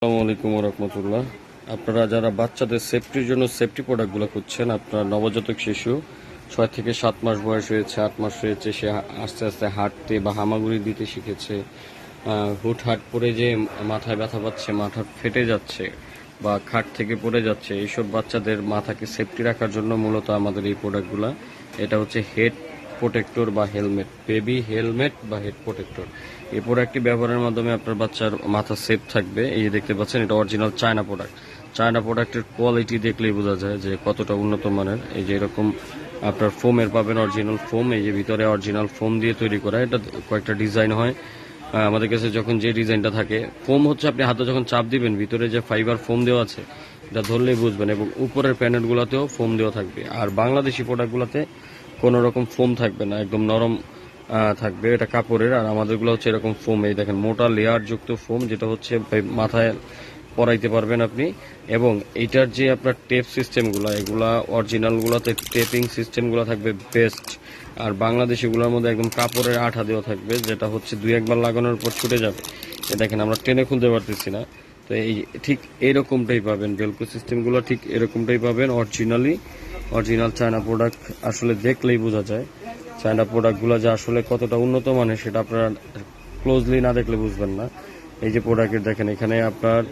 আসসালামু আলাইকুম রহমতুল্লাহ। আপনারা যারা বাচ্চাদের সেফটির জন্য সেফটি প্রোডাক্টগুলো খুঁজছেন, আপনার নবজাতক শিশু 6 থেকে 7 মাস বয়স হয়েছে, 8 মাস হয়েছে, সে আস্তে আস্তে হাঁটতে বা হামাগুড়ি দিতে শিখেছে, হুটহাট পরে যে মাথায় ব্যথা পাচ্ছে, মাথা ফেটে যাচ্ছে বা খাট থেকে পড়ে যাচ্ছে, এইসব বাচ্চাদের মাথাকে সেফটি রাখার জন্য মূলত আমাদের এই প্রোডাক্টগুলো। এটা হচ্ছে হেড প্রোটেক্টর বা হেলমেট, বেবি হেলমেট বা হেড প্রোটেক্টর। এই প্রোডাক্টটি ব্যবহারের মাধ্যমে আপনার বাচ্চার মাথা সেফ থাকবে। এই যে দেখতে পাচ্ছেন, এটা অরিজিনাল চায়না প্রোডাক্ট। চায়না প্রোডাক্টের কোয়ালিটি দেখলেই বোঝা যায় যে কতটা উন্নত মানের। এই যে এরকম আপনার ফোমের পাবেন, অরিজিনাল ফোম। এই যে ভিতরে অরিজিনাল ফোম দিয়ে তৈরি করা, এটা কয়েকটা ডিজাইন হয় আমাদের কাছে। যখন যে ডিজাইনটা থাকে, ফোম হচ্ছে আপনি হাতে যখন চাপ দিবেন, ভিতরে যে ফাইবার ফোম দেওয়া আছে এটা ধরলেই বুঝবেন, এবং উপরের প্যানেলগুলোতেও ফোম দেওয়া থাকবে। আর বাংলাদেশি প্রোডাক্টগুলোতে কোনো রকম ফোম থাকবে না, একদম নরম থাকবে, এটা কাপড়ের। আর আমাদেরগুলো হচ্ছে এরকম ফোম, এই দেখেন মোটা লেয়ার যুক্ত ফোম, যেটা হচ্ছে মাথায় পরাইতে পারবেন আপনি। এবং এইটার যে আপনার টেপ সিস্টেমগুলো, এগুলা অরিজিনালগুলোতে টেপিং সিস্টেমগুলো থাকবে বেস্ট। আর বাংলাদেশিগুলোর মধ্যে একদম কাপড়ের আঠা দেওয়া থাকবে, যেটা হচ্ছে 2-1 বার লাগানোর পর ছুটে যাবে। এ দেখেন, আমরা টেনে খুলতে পারতেছি না। তো এই ঠিক এরকমটাই পাবেন, বেলকো সিস্টেমগুলো ঠিক এরকমটাই পাবেন অরিজিনাল চায়না প্রোডাক্ট। আসলে দেখলেই বোঝা যায় চায়না প্রোডাক্টগুলো যে আসলে কতটা উন্নত মানের, সেটা আপনারা ক্লোজলি না দেখলে বুঝবেন না। এই যে প্রোডাক্টের দেখেন, এখানে আপনার